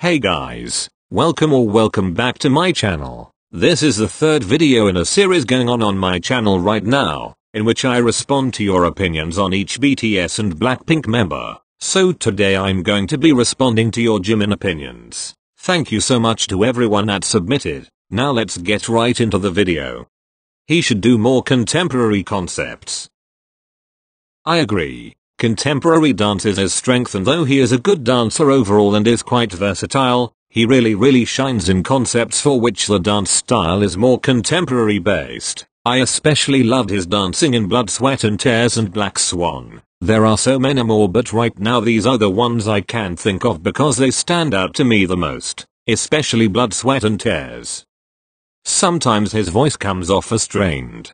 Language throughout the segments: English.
Hey guys, welcome back to my channel. This is the third video in a series going on my channel right now, in which I respond to your opinions on each BTS and Blackpink member. So today I'm going to be responding to your Jimin opinions. Thank you so much to everyone that submitted. Now let's get right into the video. He should do more contemporary concepts. I agree. Contemporary dance is his strength, and though he is a good dancer overall and is quite versatile, he really shines in concepts for which the dance style is more contemporary based. I especially loved his dancing in Blood, Sweat and Tears and Black Swan. There are so many more, but right now these are the ones I can think of because they stand out to me the most, especially Blood, Sweat and Tears. Sometimes his voice comes off as strained.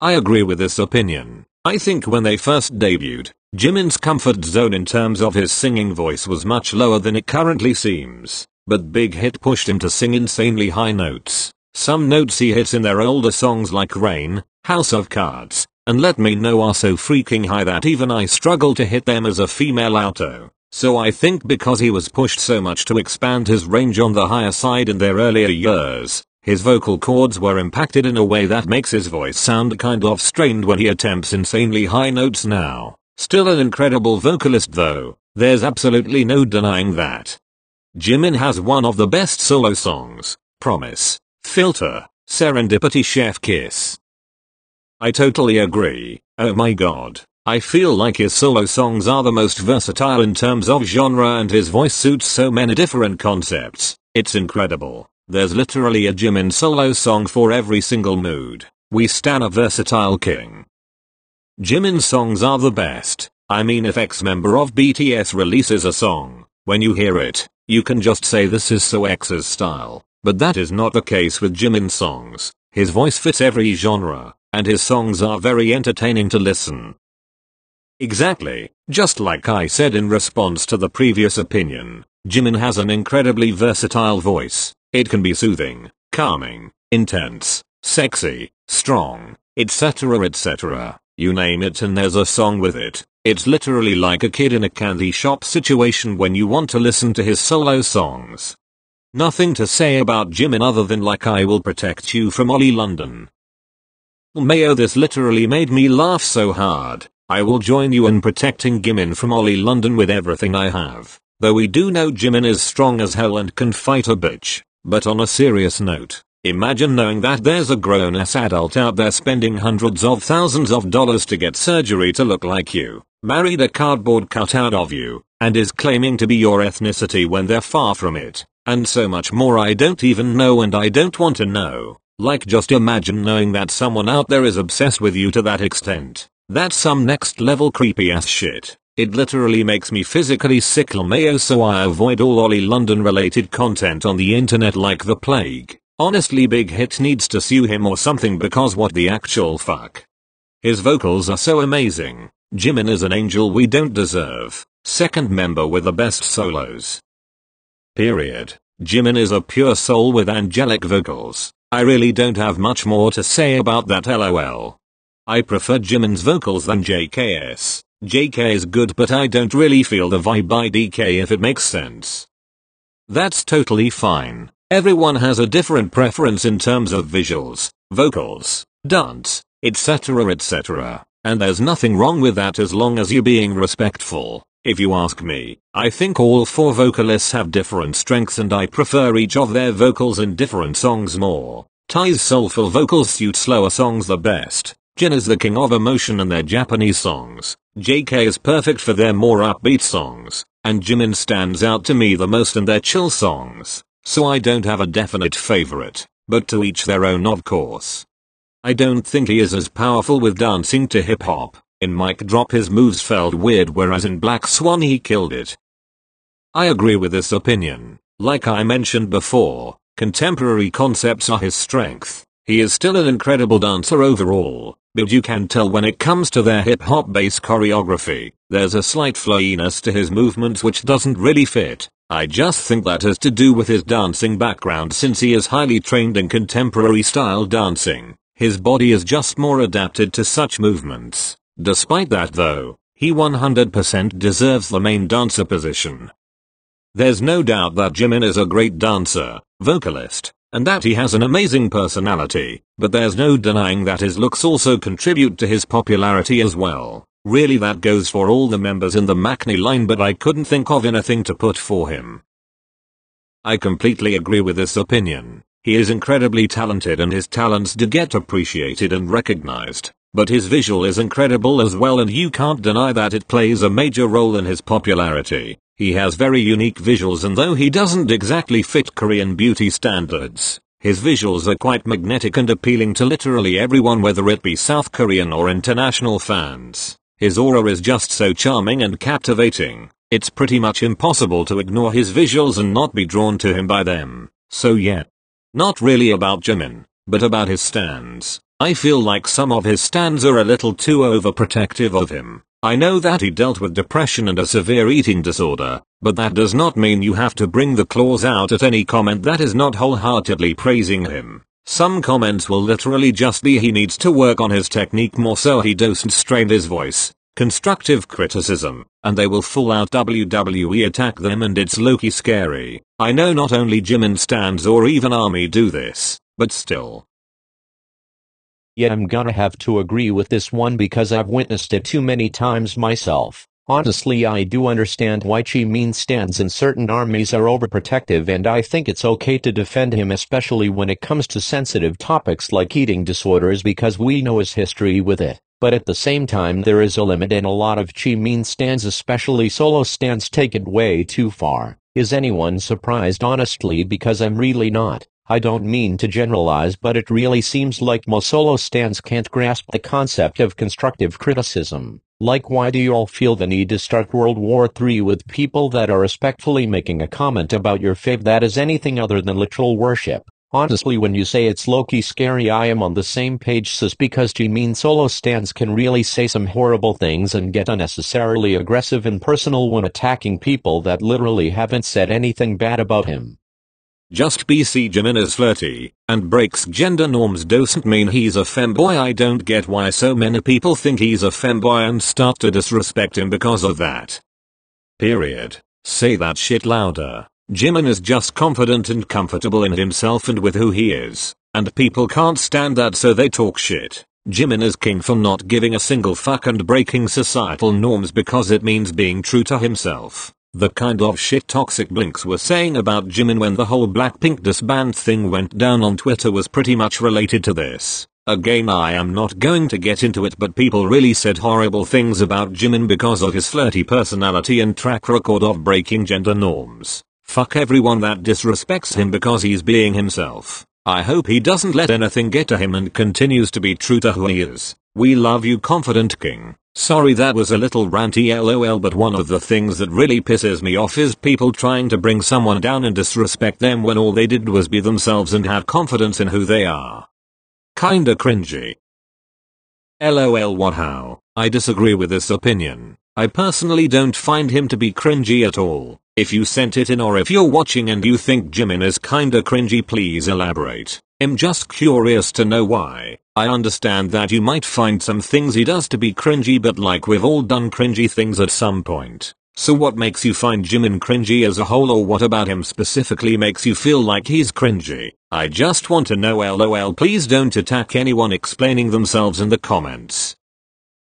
I agree with this opinion. I think when they first debuted, Jimin's comfort zone in terms of his singing voice was much lower than it currently seems, but Big Hit pushed him to sing insanely high notes. Some notes he hits in their older songs like Rain, House of Cards, and Let Me Know are so freaking high that even I struggle to hit them as a female alto. So I think because he was pushed so much to expand his range on the higher side in their earlier years, his vocal cords were impacted in a way that makes his voice sound kind of strained when he attempts insanely high notes now. Still an incredible vocalist though, there's absolutely no denying that. Jimin has one of the best solo songs, Promise, Filter, Serendipity, Chef Kiss. I totally agree. Oh my god. I feel like his solo songs are the most versatile in terms of genre, and his voice suits so many different concepts. It's incredible. There's literally a Jimin solo song for every single mood. We stan a versatile king. Jimin's songs are the best. I mean, if ex-member of BTS releases a song, when you hear it, you can just say this is so X's style. But that is not the case with Jimin's songs. His voice fits every genre, and his songs are very entertaining to listen. Exactly, just like I said in response to the previous opinion, Jimin has an incredibly versatile voice. It can be soothing, calming, intense, sexy, strong, etc. You name it and there's a song with it. It's literally like a kid in a candy shop situation when you want to listen to his solo songs. Nothing to say about Jimin other than like I will protect you from Ollie London. Mayo, this literally made me laugh so hard. I will join you in protecting Jimin from Ollie London with everything I have. Though we do know Jimin is strong as hell and can fight a bitch. But on a serious note, imagine knowing that there's a grown-ass adult out there spending hundreds of thousands of dollars to get surgery to look like you, married a cardboard cutout of you, and is claiming to be your ethnicity when they're far from it, and so much more I don't even know and I don't want to know. Like, just imagine knowing that someone out there is obsessed with you to that extent. That's some next level creepy ass shit. It literally makes me physically sick, LMAO, so I avoid all Ollie London related content on the internet like the plague. Honestly, Big Hit needs to sue him or something, because what the actual fuck. His vocals are so amazing. Jimin is an angel we don't deserve. Second member with the best solos. Period. Jimin is a pure soul with angelic vocals. I really don't have much more to say about that, lol. I prefer Jimin's vocals than JK's. JK is good, but I don't really feel the vibe by DK, if it makes sense. That's totally fine. Everyone has a different preference in terms of visuals, vocals, dance, etc. And there's nothing wrong with that as long as you're being respectful. If you ask me, I think all four vocalists have different strengths and I prefer each of their vocals in different songs more. Ty's soulful vocals suit slower songs the best. Jin is the king of emotion in their Japanese songs. JK is perfect for their more upbeat songs, and Jimin stands out to me the most in their chill songs. So I don't have a definite favorite, but to each their own, of course. I don't think he is as powerful with dancing to hip hop. In Mic Drop his moves felt weird, whereas in Black Swan he killed it. I agree with this opinion. Like I mentioned before, contemporary concepts are his strength. He is still an incredible dancer overall, but you can tell when it comes to their hip-hop based choreography, there's a slight flowiness to his movements which doesn't really fit. I just think that has to do with his dancing background, since he is highly trained in contemporary style dancing. His body is just more adapted to such movements. Despite that though, he 100% deserves the main dancer position. There's no doubt that Jimin is a great dancer, vocalist, and that he has an amazing personality, but there's no denying that his looks also contribute to his popularity as well. Really, that goes for all the members in the Maknae line, but I couldn't think of anything to put for him. I completely agree with this opinion. He is incredibly talented and his talents do get appreciated and recognized, but his visual is incredible as well, and you can't deny that it plays a major role in his popularity. He has very unique visuals, and though he doesn't exactly fit Korean beauty standards, his visuals are quite magnetic and appealing to literally everyone, whether it be South Korean or international fans. His aura is just so charming and captivating, it's pretty much impossible to ignore his visuals and not be drawn to him by them. So yeah. Not really about Jimin, but about his stans. I feel like some of his stans are a little too overprotective of him. I know that he dealt with depression and a severe eating disorder, but that does not mean you have to bring the claws out at any comment that is not wholeheartedly praising him. Some comments will literally just be he needs to work on his technique more so he doesn't strain his voice. Constructive criticism, and they will full out WWE attack them, and it's low-key scary. I know not only Jimin stans or even ARMY do this, but still. Yeah, I'm gonna have to agree with this one because I've witnessed it too many times myself. Honestly, I do understand why jimin stans in certain armies are overprotective, and I think it's okay to defend him, especially when it comes to sensitive topics like eating disorders, because we know his history with it. But at the same time, there is a limit, and a lot of jimin stans, especially solo stans, take it way too far. Is anyone surprised, honestly? Because I'm really not. I don't mean to generalize, but it really seems like most solo stans can't grasp the concept of constructive criticism. Like, why do you all feel the need to start World War III with people that are respectfully making a comment about your fave that is anything other than literal worship? Honestly, when you say it's low-key scary, I am on the same page, sis, because jimin solo stans can really say some horrible things and get unnecessarily aggressive and personal when attacking people that literally haven't said anything bad about him. Just BC Jimin is flirty and breaks gender norms doesn't mean he's a femboy. I don't get why so many people think he's a femboy and start to disrespect him because of that. Period. Say that shit louder. Jimin is just confident and comfortable in himself and with who he is, and people can't stand that, so they talk shit. Jimin is king for not giving a single fuck and breaking societal norms because it means being true to himself. The kind of shit toxic blinks were saying about Jimin when the whole Blackpink disband thing went down on Twitter was pretty much related to this. Again, I am not going to get into it, but people really said horrible things about Jimin because of his flirty personality and track record of breaking gender norms. Fuck everyone that disrespects him because he's being himself. I hope he doesn't let anything get to him and continues to be true to who he is. We love you, confident king. Sorry that was a little ranty lol, but one of the things that really pisses me off is people trying to bring someone down and disrespect them when all they did was be themselves and have confidence in who they are. Kinda cringy. LOL, what how? I disagree with this opinion. I personally don't find him to be cringy at all. If you sent it in, or if you're watching and you think Jimin is kinda cringy, please elaborate. I'm just curious to know why. I understand that you might find some things he does to be cringy, but like, we've all done cringy things at some point. So what makes you find Jimin cringy as a whole, or what about him specifically makes you feel like he's cringy? I just want to know. LOL, please don't attack anyone explaining themselves in the comments.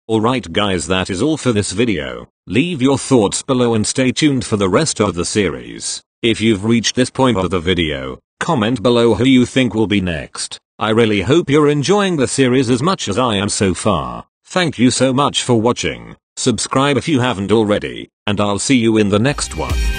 Alright guys, that is all for this video. Leave your thoughts below and stay tuned for the rest of the series. If you've reached this point of the video, comment below who you think will be next. I really hope you're enjoying the series as much as I am so far. Thank you so much for watching. Subscribe if you haven't already, and I'll see you in the next one.